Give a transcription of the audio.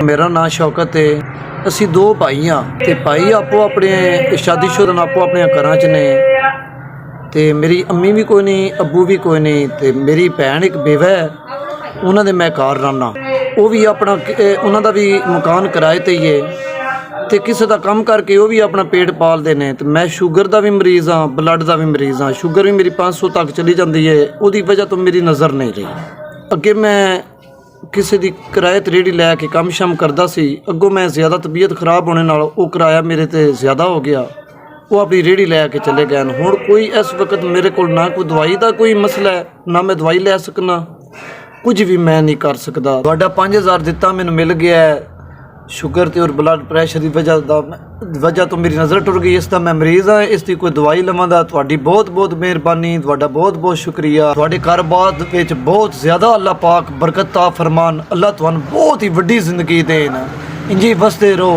मेरा नाम शौकत है। असी दो भाई हाँ ते भाई आपो अपने शादीशुदा आपो अपने घरां च ने ते मेरी अम्मी भी कोई नहीं, अब्बू भी कोई नहीं ते मेरी भैन एक बेवा है, उन्होंने मैं घर रहना। वो भी अपना उन्होंने भी मकान किराए ते ही है ते किसी का काम करके वो भी अपना पेट पालते हैं। तो मैं शुगर का भी मरीज़ हाँ, ब्लड का भी मरीज़ हाँ। शुगर भी मेरी 500 तक चली जाती है, उसकी वजह तो मेरी नज़र नहीं रही। अगे मैं किसी की किराए ते रेहड़ी लैके काम शम करता सी, अगों मैं ज़्यादा तबीयत खराब होने नाल वो किराया मेरे ते ज़्यादा हो गया, वो अपनी रेहड़ी लैके चले गए। हुण कोई इस वक्त मेरे को ना कोई दवाई का कोई मसला है, ना मैं दवाई लै सकना, कुछ भी मैं नहीं कर सकता। तुहाडा 5000 दिता मैनू मिल गया है, शुगर ते और ब्लड प्रैशर की वजह तो मेरी नज़र टुर गई। इसका मैं मरीज़ हाँ, इसकी कोई दवाई लवांदा। तुहाडी बहुत बहुत मेहरबानी, तुहाडा बहुत बहुत शुक्रिया। तुहाडे कारोबार विच बहुत ज़्यादा अल्लाह पाक बरकत ता फरमान। अल्लाह तुहानू बहुत ही वड्डी जिंदगी देन, इंजी वसदे रहो।